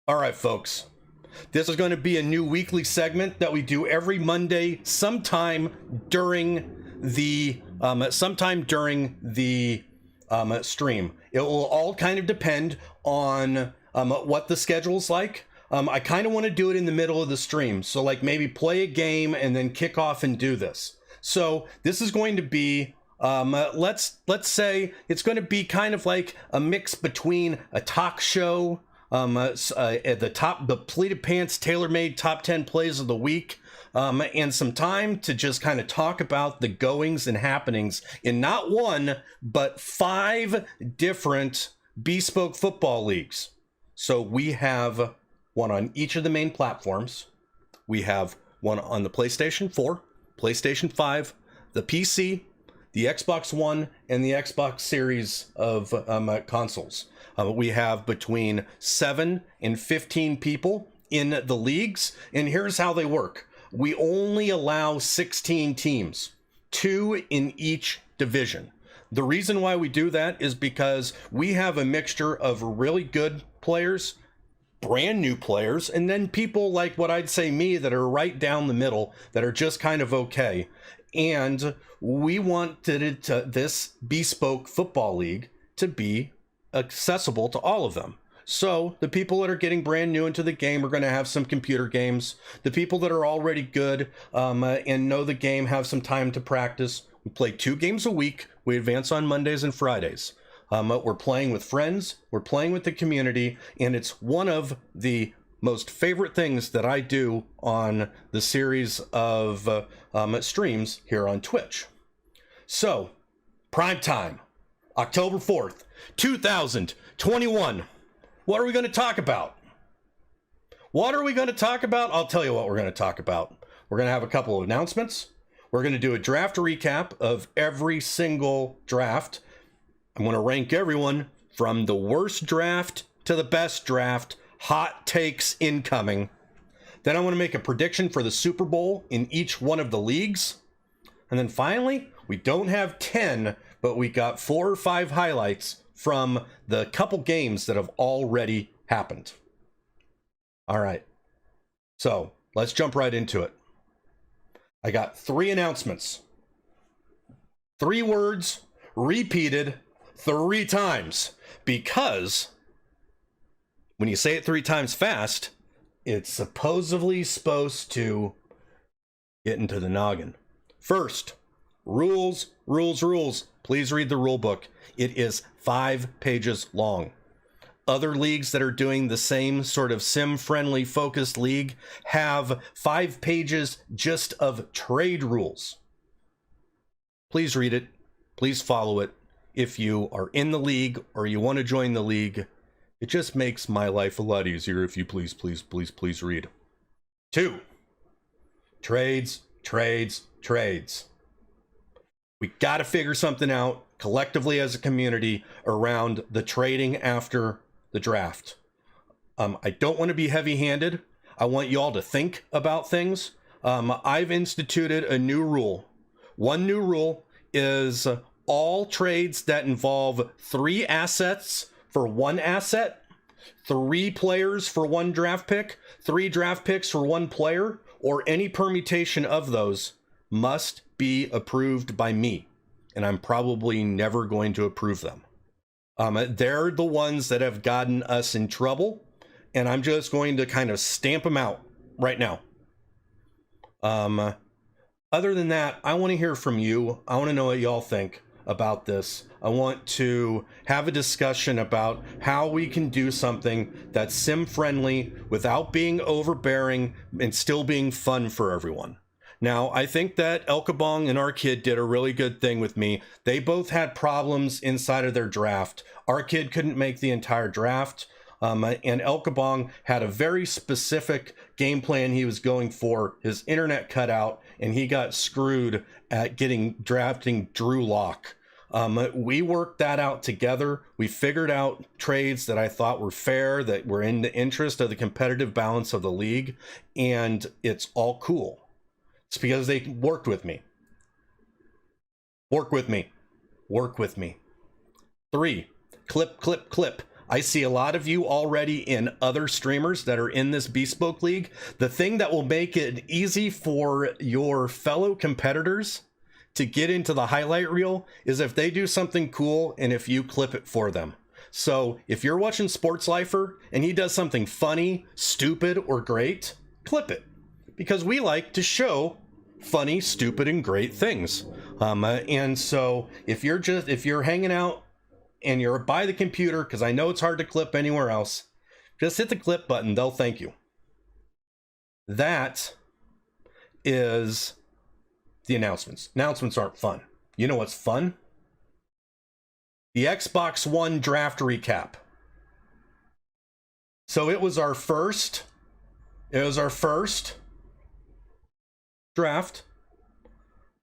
All right, folks. This is going to be a new weekly segment that we do every Monday, sometime during the stream. It will all kind of depend on what the schedule's like. I kind of want to do it in the middle of the stream, so like maybe play a game and then kick off and do this. So this is going to be let's say it's going to be kind of like a mix between a talk show, at the pleated pants tailor-made top 10 plays of the week, and some time to just kind of talk about the goings and happenings in not one but 5 different bespoke football leagues. So we have one on each of the main platforms. We have one on the PlayStation 4, PlayStation 5, the PC, the Xbox One, and the Xbox Series of consoles. We have between 7 and 15 people in the leagues, and here's how they work. We only allow 16 teams, 2 in each division. The reason why we do that is because we have a mixture of really good players, brand new players, and then people like what I'd say me that are right down the middle that are just kind of okay. And we wanted this Bespoke Football League to be accessible to all of them. So the people that are getting brand new into the game are going to have some computer games. The people that are already good and know the game have some time to practice. We play 2 games a week. We advance on Mondays and Fridays. We're playing with friends. We're playing with the community. And it's one of the most favorite things that I do on the series of streams here on Twitch. So, prime time, October 4th, 2021. What are we going to talk about? What are we going to talk about? I'll tell you what we're going to talk about. We're going to have a couple of announcements. We're going to do a draft recap of every single draft. I'm going to rank everyone from the worst draft to the best draft. Hot takes incoming. Then I want to make a prediction for the Super Bowl in each one of the leagues. And then finally, we don't have 10, but we got 4 or 5 highlights from the couple games that have already happened. All right. So let's jump right into it. I got 3 announcements. 3 words repeated 3 times because when you say it 3 times fast, it's supposedly supposed to get into the noggin. First, rules. Please read the rule book. It is 5 pages long. Other leagues that are doing the same sort of sim-friendly focused league have 5 pages just of trade rules. Please read it. Please follow it. If you are in the league or you want to join the league, it just makes my life a lot easier if you please read. 2, trades. We got to figure something out collectively as a community around the trading after the draft. I don't want to be heavy-handed. I want you all to think about things. I've instituted a new rule. One new rule is all trades that involve 3 assets for 1 asset, 3 players for 1 draft pick, 3 draft picks for 1 player, or any permutation of those must be approved by me. And I'm probably never going to approve them. They're the ones that have gotten us in trouble, and I'm just going to kind of stamp them out right now. Other than that, I want to hear from you. I want to know what y'all think about this. I want to have a discussion about how we can do something that's sim-friendly without being overbearing and still being fun for everyone. Now, I think that Elkabong and our kid did a really good thing with me. They both had problems inside of their draft. Our kid couldn't make the entire draft. And Elkabong had a very specific game plan he was going for. His internet cut out, and he got screwed at drafting Drew Lock. We worked that out together. We figured out trades that I thought were fair, that were in the interest of the competitive balance of the league, and it's all cool. It's because they worked with me. Work with me. 3, clip. I see a lot of you already in other streamers that are in this Bespoke League. The thing that will make it easy for your fellow competitors to get into the highlight reel is if they do something cool and if you clip it for them. So if you're watching Sports Lifer and he does something funny, stupid, or great, clip it. Because we like to show funny, stupid, and great things. And so if you're hanging out and you're by the computer, because I know it's hard to clip anywhere else, just hit the clip button. They'll thank you. That is the announcements. Announcements aren't fun. You know what's fun? The Xbox One draft recap. So it was our first draft.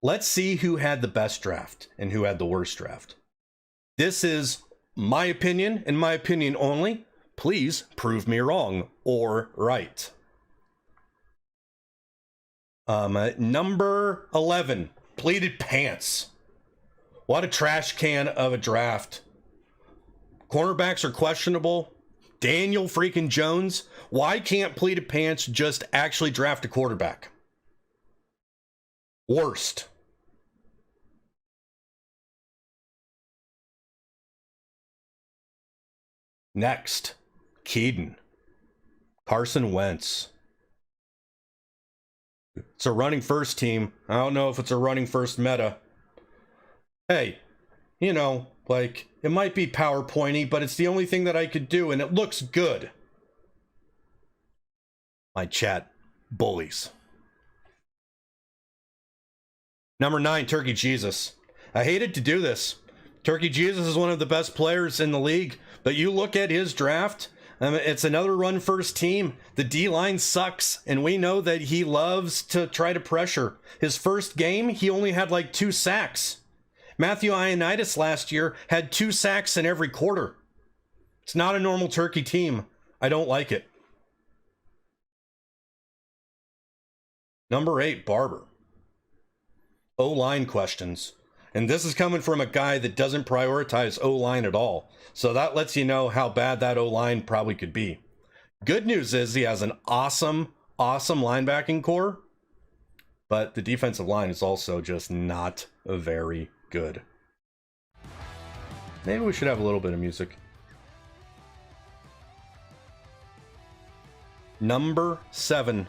Let's see who had the best draft and who had the worst draft. This is my opinion and my opinion only. Please prove me wrong or right. Number 11, pleated pants. What a trash can of a draft. Cornerbacks are questionable. Daniel freaking Jones. Why can't pleated pants just actually draft a quarterback? Worst. Next, Keaton. Carson Wentz. It's a running first team. I don't know if it's a running first meta. Hey, you know, like, it might be PowerPointy, but it's the only thing that I could do, and it looks good. My chat bullies. Number 9, Turkey Jesus. I hated to do this. Turkey Jesus is one of the best players in the league, but you look at his draft, it's another run first team. The D-line sucks, and we know that he loves to try to pressure. His first game, he only had like 2 sacks. Matthew Ioannidis last year had 2 sacks in every quarter. It's not a normal Turkey team. I don't like it. Number 8, Barber. O-line questions. And this is coming from a guy that doesn't prioritize O-line at all. So that lets you know how bad that O-line probably could be. Good news is he has an awesome linebacking core. But the defensive line is also just not very good. Maybe we should have a little bit of music. Number 7.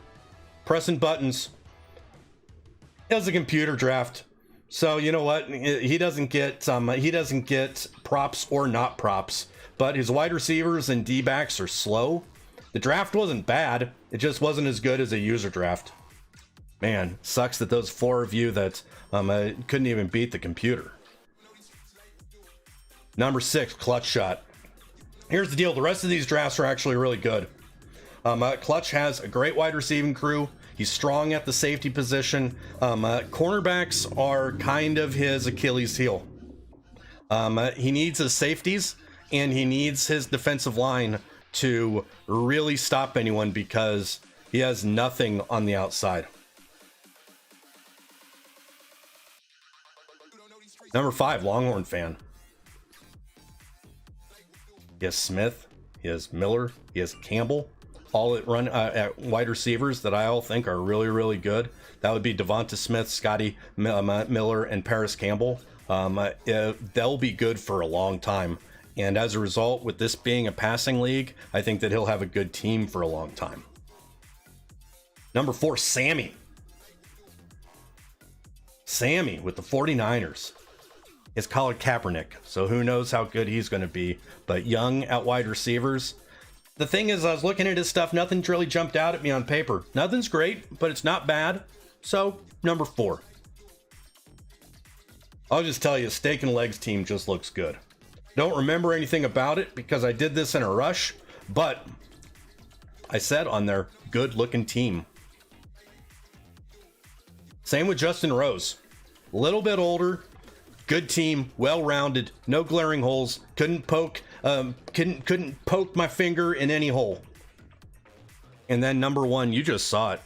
Pressing buttons. It was a computer draft. So you know what? He doesn't get props or not props, but his wide receivers and D-backs are slow. The draft wasn't bad. It just wasn't as good as a user draft. Man, sucks that those 4 of you that couldn't even beat the computer. Number 6, Clutch Shot. Here's the deal. The rest of these drafts are actually really good. Clutch has a great wide receiving crew. He's strong at the safety position. Cornerbacks are kind of his Achilles heel. He needs his safeties, and he needs his defensive line to really stop anyone because he has nothing on the outside. Number 5, Longhorn fan. He has Smith, he has Miller, he has Campbell. All at wide receivers that I all think are really, really good. That would be Devonta Smith, Scotty Miller, and Paris Campbell. They'll be good for a long time. And as a result, with this being a passing league, I think that he'll have a good team for a long time. Number 4, Sammy. Sammy with the 49ers. It's Colin Kaepernick, so who knows how good he's going to be. But young at wide receivers. The thing is, I was looking at his stuff. Nothing's really jumped out at me on paper. Nothing's great, but it's not bad. So, number 4. I'll just tell you, Steak and Legs team just looks good. Don't remember anything about it because I did this in a rush, but I said on their good-looking team. Same with Justin Rose. A little bit older, good team, well-rounded, no glaring holes. Couldn't poke my finger in any hole. And then number 1, you just saw it.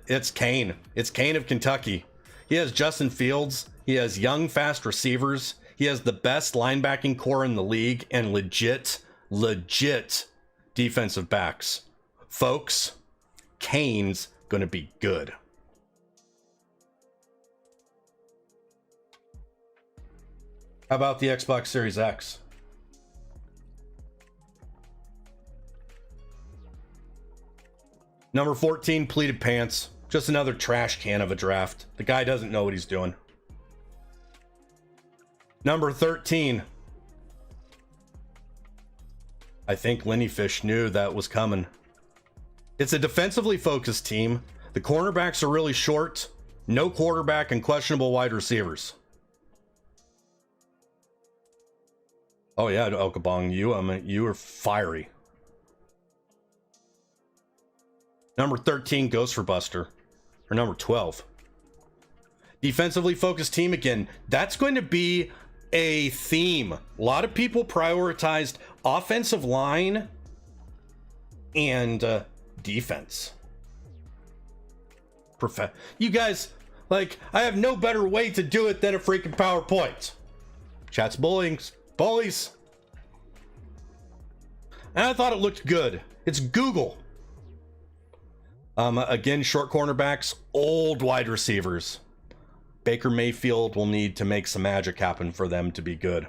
It's Kane. It's Kane of Kentucky. He has Justin Fields. He has young, fast receivers. He has the best linebacking core in the league and legit defensive backs. Folks, Kane's going to be good. How about the Xbox Series X? Number 14, pleated pants. Just another trash can of a draft. The guy doesn't know what he's doing. Number 13. I think Lenny Fish knew that was coming. It's a defensively focused team. The cornerbacks are really short. No quarterback and questionable wide receivers. Oh yeah, Okabong, you are fiery. Number 13 goes for Buster. Or number 12. Defensively focused team again. That's going to be a theme. A lot of people prioritized offensive line and defense. You guys, like, I have no better way to do it than a freaking PowerPoint. Chat's bullies. And I thought it looked good. It's Google. Again, short cornerbacks, old wide receivers. Baker Mayfield will need to make some magic happen for them to be good.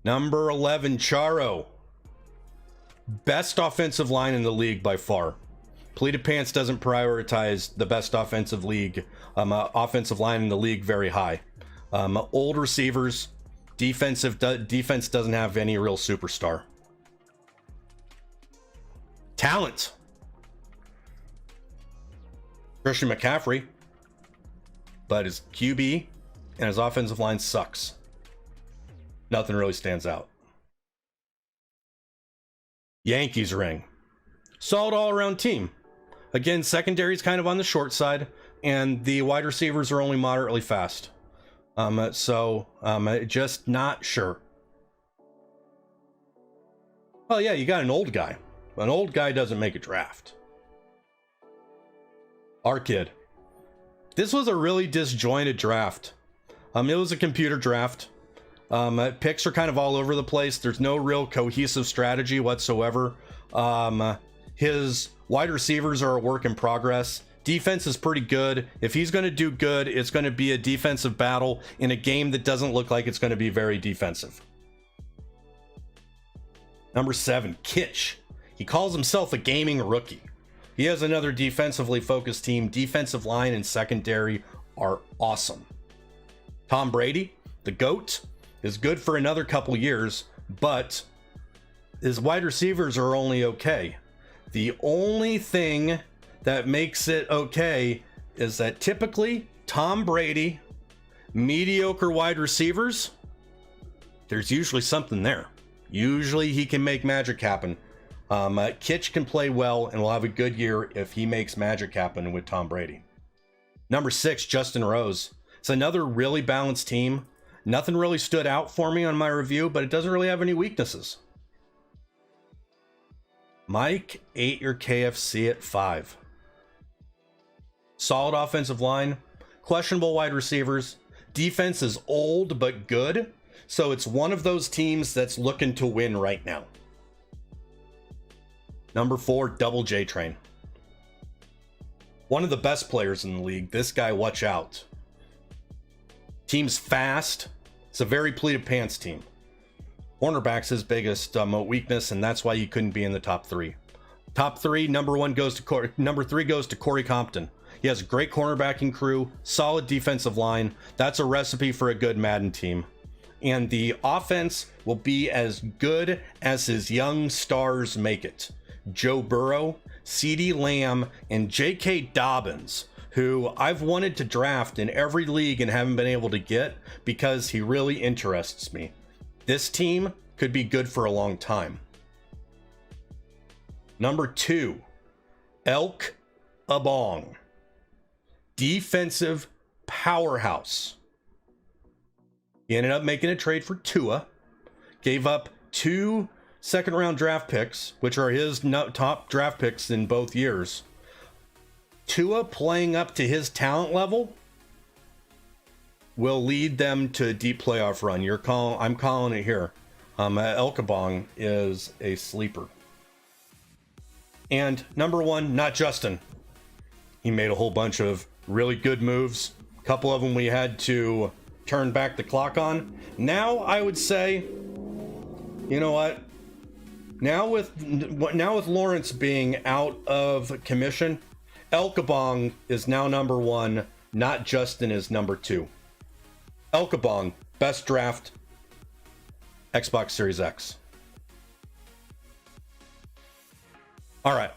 Number 11, Charo. Best offensive line in the league by far. Pleated Pants doesn't prioritize the best offensive line in the league very high. Old receivers, defense doesn't have any real superstar. Talent. Christian McCaffrey, but his QB and his offensive line sucks. Nothing really stands out. Yankees ring. Solid all-around team. Again, secondary's kind of on the short side, and the wide receivers are only moderately fast. Just not sure. Oh yeah, you got an old guy. An old guy doesn't make a draft. Our kid. This was a really disjointed draft. It was a computer draft. Picks are kind of all over the place. There's no real cohesive strategy whatsoever. His wide receivers are a work in progress. Defense is pretty good. If he's going to do good, it's going to be a defensive battle in a game that doesn't look like it's going to be very defensive. Number 7, Kitch. He calls himself a gaming rookie. He has another defensively focused team. Defensive line and secondary are awesome. Tom Brady, the GOAT, is good for another couple years, but his wide receivers are only okay. The only thing that makes it okay is that typically Tom Brady, mediocre wide receivers, there's usually something there. Usually he can make magic happen. Kitch can play well and will have a good year if he makes magic happen with Tom Brady. Number 6, Justin Rose. It's another really balanced team. Nothing really stood out for me on my review, but it doesn't really have any weaknesses. Mike ate your KFC at 5. Solid offensive line, questionable wide receivers. Defense is old but good, so it's one of those teams that's looking to win right now. Number 4, Double J Train. One of the best players in the league. This guy, watch out. Team's fast. It's a very pleated pants team. Cornerback's his biggest weakness, and that's why he couldn't be in the top 3. Top 3, number 3 goes to Corey Compton. He has a great cornerbacking crew, solid defensive line. That's a recipe for a good Madden team. And the offense will be as good as his young stars make it. Joe Burrow, CeeDee Lamb, and J.K. Dobbins, who I've wanted to draft in every league and haven't been able to get because he really interests me. This team could be good for a long time. Number 2, Elk Abong. Defensive powerhouse. He ended up making a trade for Tua, gave up 2 second-round draft picks, which are his top draft picks in both years. Tua playing up to his talent level, will lead them to a deep playoff run. I'm calling it here. Elkabong is a sleeper. And number 1, not Justin. He made a whole bunch of really good moves. A couple of them we had to turn back the clock on. Now I would say, you know what? Now with Lawrence being out of commission, Elkabong is now number 1, not Justin is number 2. Elkabong, best draft, Xbox Series X. All right.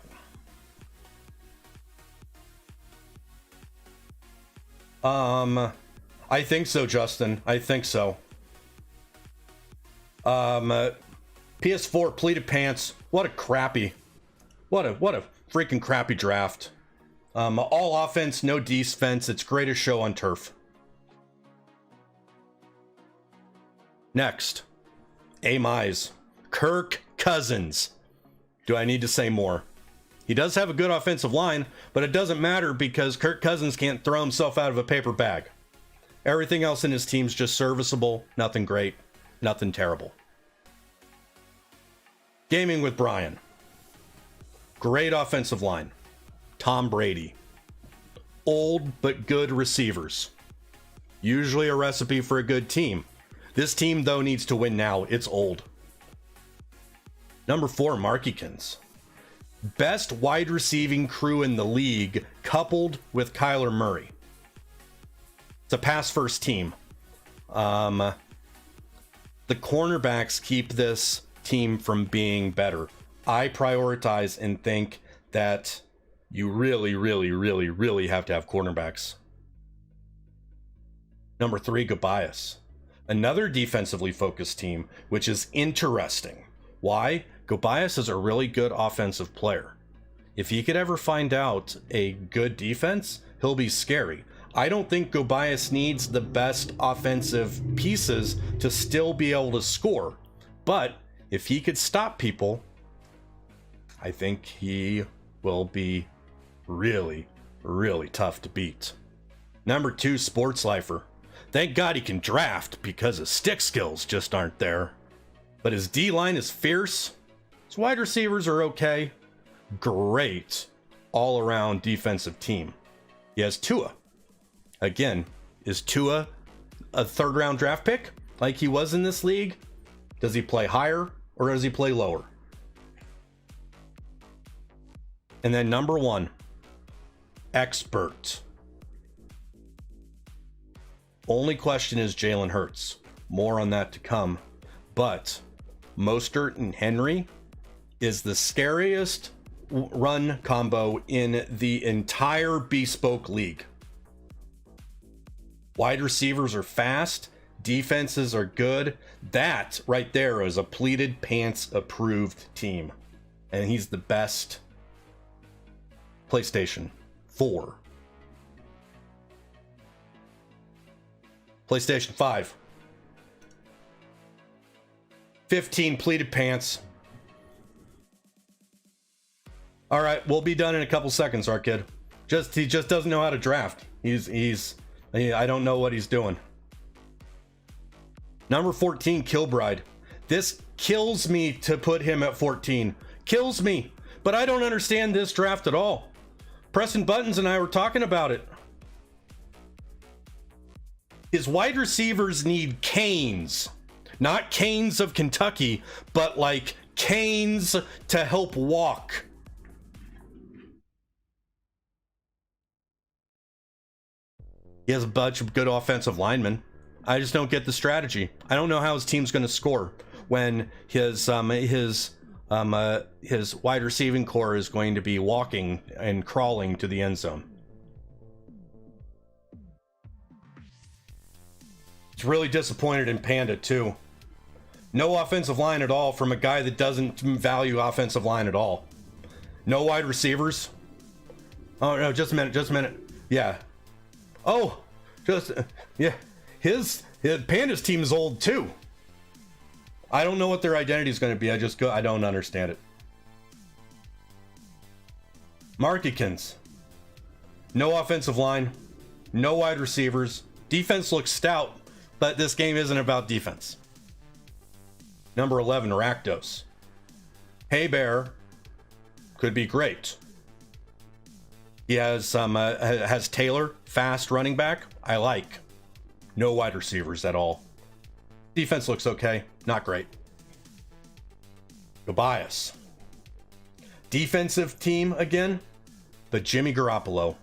I think so, Justin. I think so. PS4 pleated pants. What a freaking crappy draft. All offense, no defense. It's greatest show on turf. Next, A-Mize. Kirk Cousins. Do I need to say more? He does have a good offensive line, but it doesn't matter because Kirk Cousins can't throw himself out of a paper bag. Everything else in his team's just serviceable, nothing great, nothing terrible. Gaming with Brian. Great offensive line. Tom Brady. Old but good receivers. Usually a recipe for a good team. This team, though, needs to win now. It's old. Number 4, Markikins. Best wide receiving crew in the league, coupled with Kyler Murray. It's a pass-first team. The cornerbacks keep this team from being better. I prioritize and think that you really have to have cornerbacks. Number 3, Gobias. Another defensively focused team, which is interesting. Why? Gobias is a really good offensive player. If he could ever find out a good defense, he'll be scary. I don't think Gobias needs the best offensive pieces to still be able to score. But if he could stop people, I think he will be really tough to beat. Number 2, Sportslifer. Thank God he can draft because his stick skills just aren't there. But his D-line is fierce. His wide receivers are okay. Great all-around defensive team. He has Tua. Again, is Tua a third-round draft pick like he was in this league? Does he play higher or does he play lower? And then number 1, expert. Only question is Jalen Hurts. More on that to come. But Mostert and Henry is the scariest run combo in the entire Bespoke League. Wide receivers are fast. Defenses are good. That right there is a pleated pants approved team. And he's the best. PlayStation 4. PlayStation 5. 15 pleated pants. All right, we'll be done in a couple seconds, our kid. He just doesn't know how to draft. I don't know what he's doing. Number 14, Kilbride. This kills me to put him at 14. Kills me. But I don't understand this draft at all. Preston Buttons and I were talking about it. His wide receivers need canes. Not canes of Kentucky, but like canes to help walk. He has a bunch of good offensive linemen. I just don't get the strategy. I don't know how his team's going to score when his wide receiving core is going to be walking and crawling to the end zone. It's really disappointed in Panda too. No offensive line at all from a guy that doesn't value offensive line at all. No wide receivers. Oh no, just a minute. Yeah. Oh, yeah. His Panda's team is old too. I don't know what their identity is going to be. I don't understand it. Markikins. No offensive line. No wide receivers. Defense looks stout, but this game isn't about defense. Number 11, Rakdos. Hey Bear could be great. He has Taylor, fast running back. I like. No wide receivers at all. Defense looks okay, not great. Tobias. Defensive team again, but Jimmy Garoppolo.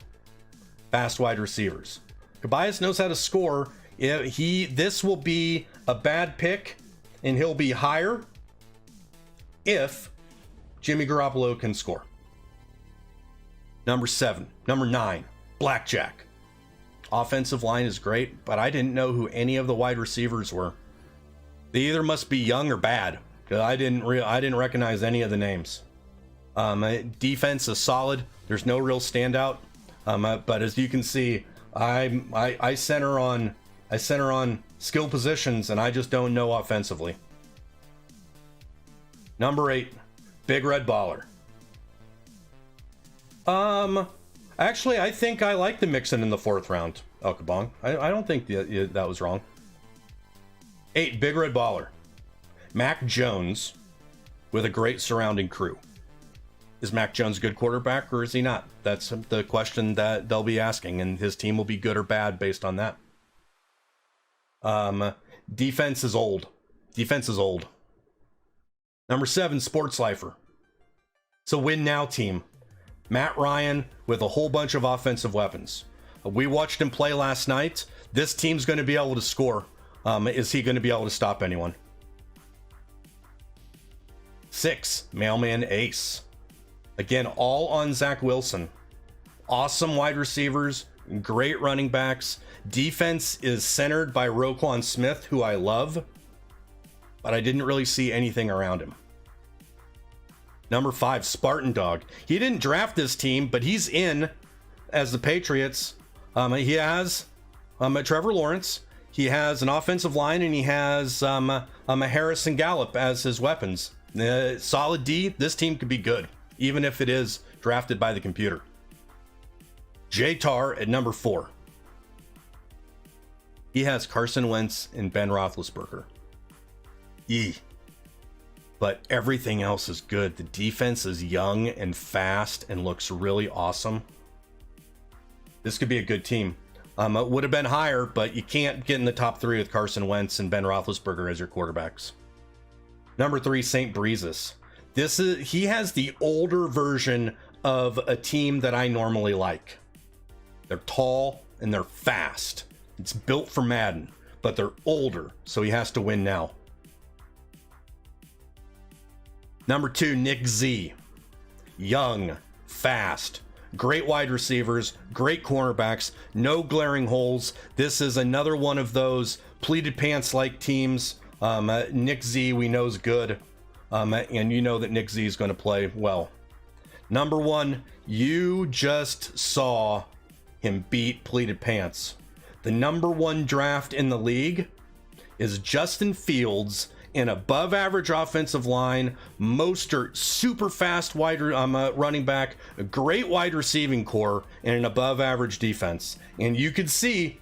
Fast wide receivers. Tobias knows how to score. This will be a bad pick, and he'll be higher if Jimmy Garoppolo can score. Number 9, Blackjack. Offensive line is great, but I didn't know who any of the wide receivers were. They either must be young or bad, because I didn't recognize any of the names. Defense is solid. There's no real standout. But as you can see, I center on skill positions, and I just don't know offensively. Number 8, Big Red Baller. Actually, I think I like the Mixon in the 4th round, El Kabong. I don't think that was wrong. 8, Big Red Baller. Mac Jones with a great surrounding crew. Is Mac Jones a good quarterback, or is he not? That's the question that they'll be asking, and his team will be good or bad based on that. Defense is old. Number 7, Sports Lifer. It's a win now team. Matt Ryan with a whole bunch of offensive weapons. We watched him play last night. This team's going to be able to score. Is he going to be able to stop anyone? 6, Mailman Ace. Again, all on Zach Wilson. Awesome wide receivers, great running backs. Defense is centered by Roquan Smith, who I love, but I didn't really see anything around him. Number 5, Spartan Dog. He didn't draft this team, but he's in as the Patriots. He has Trevor Lawrence. He has an offensive line, and he has a Harrison Gallup as his weapons. Solid D. This team could be good, even if it is drafted by the computer. J-Tar at number 4. He has Carson Wentz and Ben Roethlisberger. But everything else is good. The defense is young and fast and looks really awesome. This could be a good team. It would have been higher, but you can't get in the top 3 with Carson Wentz and Ben Roethlisberger as your quarterbacks. Number 3, St. Breezes. He has the older version of a team that I normally like. They're tall and they're fast. It's built for Madden, but they're older, so he has to win now. Number 2, Nick Z. Young, fast, great wide receivers, great cornerbacks, no glaring holes. This is another one of those pleated pants like teams. Nick Z we know is good, and you know that Nick Z is going to play well. Number 1, you just saw him beat pleated pants. The number 1 draft in the league is Justin Fields, an above average offensive line, Mostert, super fast running back, a great wide receiving core, and an above average defense. And you could see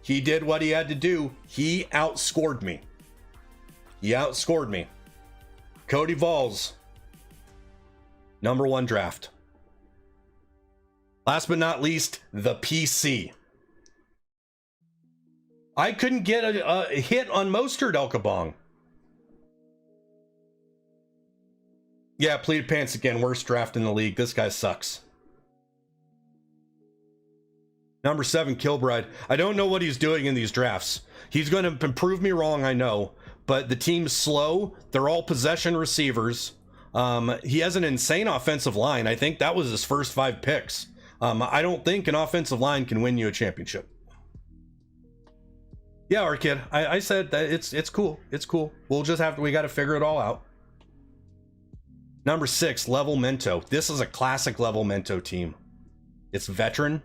he did what he had to do. He outscored me. Cody Valls, number 1 draft. Last but not least, the PC. I couldn't get a hit on Mostert, El Kabong. Yeah, pleated pants again. Worst draft in the league. This guy sucks. Number 7, Kilbride. I don't know what he's doing in these drafts. He's going to prove me wrong, I know. But the team's slow. They're all possession receivers. He has an insane offensive line. I think that was his first 5 picks. I don't think an offensive line can win you a championship. Yeah, our kid. I said that it's cool. It's cool. We got to figure it all out. Number 6, Level Mento. This is a classic Level Mento team. It's veteran.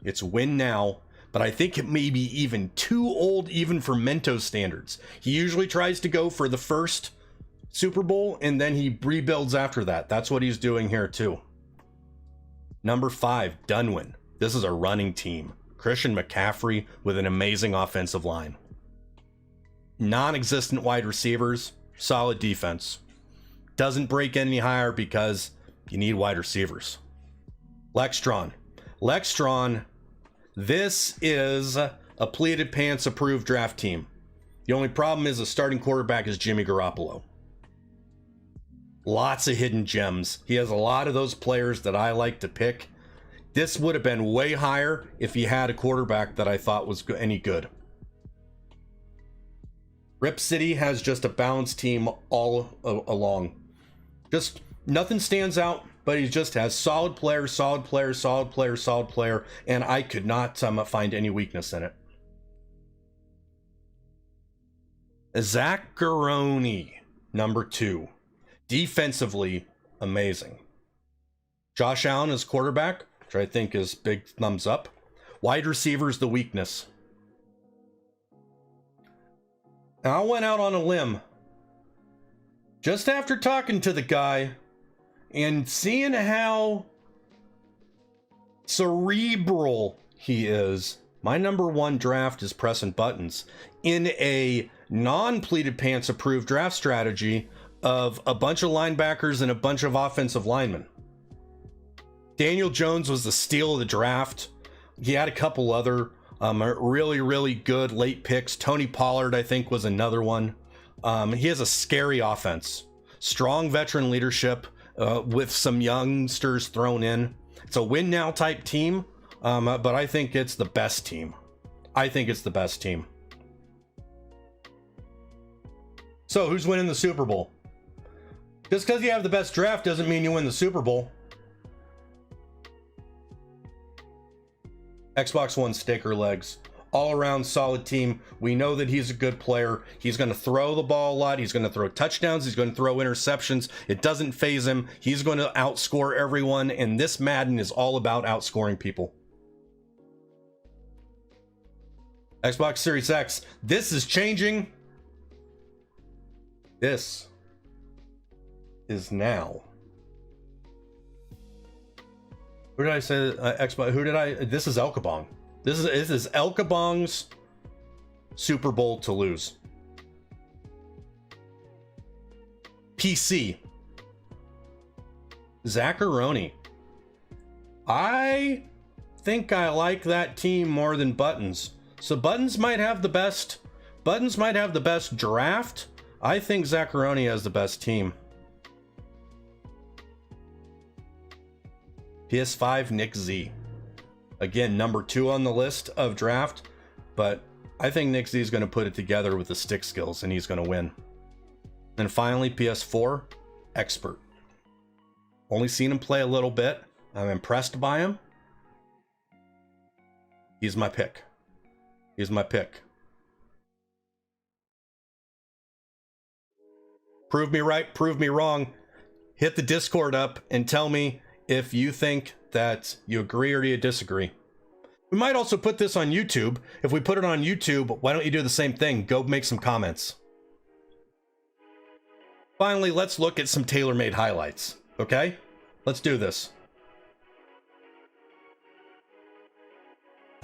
It's win now. But I think it may be even too old even for Mento standards. He usually tries to go for the first Super Bowl and then he rebuilds after that. That's what he's doing here too. Number 5, Dunwin. This is a running team. Christian McCaffrey with an amazing offensive line. Non-existent wide receivers, solid defense. Doesn't break any higher because you need wide receivers. Lextron. This is a pleated pants approved draft team. The only problem is the starting quarterback is Jimmy Garoppolo. Lots of hidden gems. He has a lot of those players that I like to pick. This would have been way higher if he had a quarterback that I thought was any good. Rip City has just a balanced team all along. Just nothing stands out, but he just has solid player, and I could not find any weakness in it. Zaccaroni, number 2. Defensively, amazing. Josh Allen is quarterback, which I think is big thumbs up. Wide receivers, the weakness. And I went out on a limb. Just after talking to the guy and seeing how cerebral he is, my number 1 draft is pressing buttons in a non-pleated pants approved draft strategy of a bunch of linebackers and a bunch of offensive linemen. Daniel Jones was the steal of the draft. He had a couple other really good late picks. Tony Pollard, I think, was another one. He has a scary offense. Strong veteran leadership with some youngsters thrown in. It's a win now type team, but I think it's the best team. So who's winning the Super Bowl? Just because you have the best draft doesn't mean you win the Super Bowl. Xbox One sticker legs. All around solid team. We know that he's a good player. He's going to throw the ball a lot. He's going to throw touchdowns. He's going to throw interceptions. It doesn't faze him. He's going to outscore everyone. And this Madden is all about outscoring people. Xbox Series X. This is changing. This is now. Who did I say? Xbox. Who did I? This is El Kabong. This is El Kabong's Super Bowl to lose. PC. Zaccaroni. I think I like that team more than Buttons. So Buttons might have the best. Buttons might have the best draft. I think Zaccaroni has the best team. PS5 Nick Z. Again, number 2 on the list of draft, but I think Nick Z is going to put it together with the stick skills and he's going to win. And finally, PS4 Expert. Only seen him play a little bit. I'm impressed by him. He's my pick. Prove me right, prove me wrong. Hit the Discord up and tell me if you think that you agree or you disagree. We might also put this on YouTube. If we put it on YouTube, why don't you do the same thing? Go make some comments. Finally, let's look at some tailor-made highlights. Okay? Let's do this.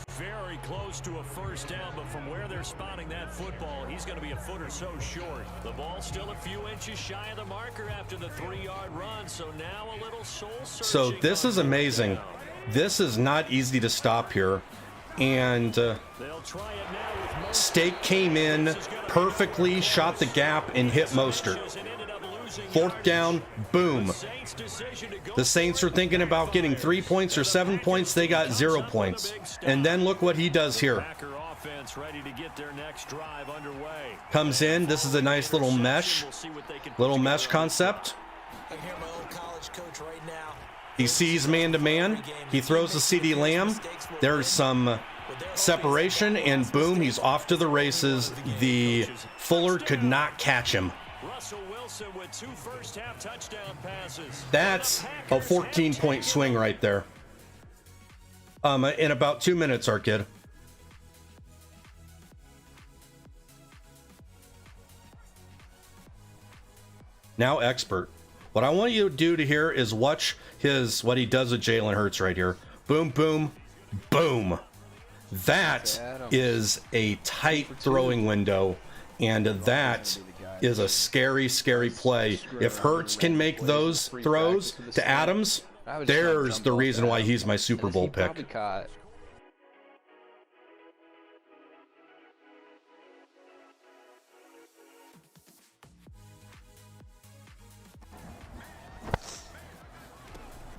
Very close to a first down, but from where they're spotting that football, he's going to be a foot or so short. The ball still a few inches shy of the marker after the 3-yard run, so now a little soul-searching. So this is amazing. This is not easy to stop here. And Steak came in perfectly, shot the gap, and hit Mostert. 4th down, boom. The Saints are thinking about getting 3 points or 7 points. They got 0 points. And then look what he does here. Comes in. This is a nice little mesh concept. He sees man-to-man. He throws the CD Lamb. There's some separation, and boom, he's off to the races. The Fuller could not catch him. With 2 first-half touchdown passes. That's a 14-point swing right there. In about 2 minutes, our kid. Now Expert. What I want you to do to here is watch what he does with Jalen Hurts right here. Boom, boom, boom. That is a tight throwing window, and that is a scary, scary play. If Hurts can make those throws to Adams, there's the reason why he's my Super Bowl pick.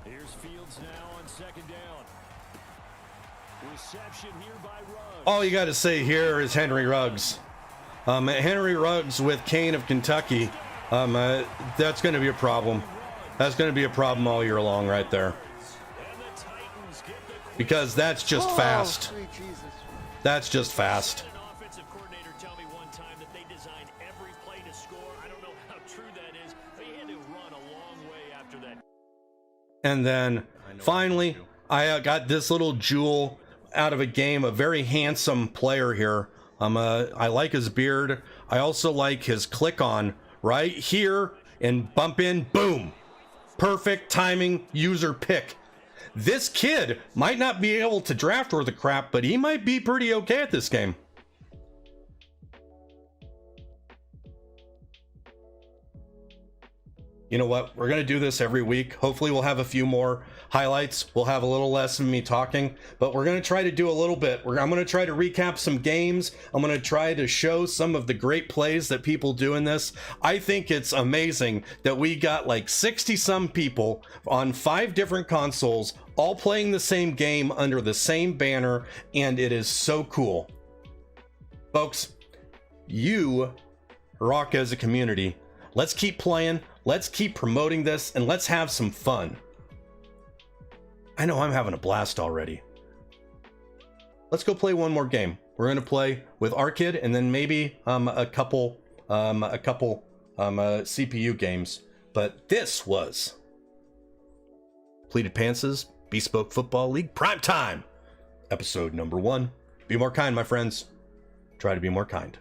Here's Fields now on second down. Reception here by Ruggs. All you got to say here is Henry Ruggs. Henry Ruggs with Kane of Kentucky. That's going to be a problem. That's going to be a problem all year long right there. Because that's just fast. That's just fast. An offensive coordinator tell me one time that they designed every play to score. I don't know how true that is, but he had to run a long way after that. And then finally, I got this little jewel out of a game, a very handsome player here. I like his beard. I also like his click on right here and bump in, boom. Perfect timing, user pick. This kid might not be able to draft worth a crap, but he might be pretty okay at this game. You know what? We're going to do this every week. Hopefully we'll have a few more highlights. We'll have a little less of me talking, but we're going to try to do a little bit. I'm going to try to recap some games. I'm going to try to show some of the great plays that people do in this. I think it's amazing that we got like 60 some people on 5 different consoles, all playing the same game under the same banner, and it is so cool. Folks, you rock as a community. Let's keep playing. Let's keep promoting this, and let's have some fun. I know I'm having a blast already. Let's go play one more game. We're going to play with our kid, and then maybe a couple CPU games. But this was Pleated Pants' Bespoke Football League Primetime, episode number 1. Be more kind, my friends. Try to be more kind.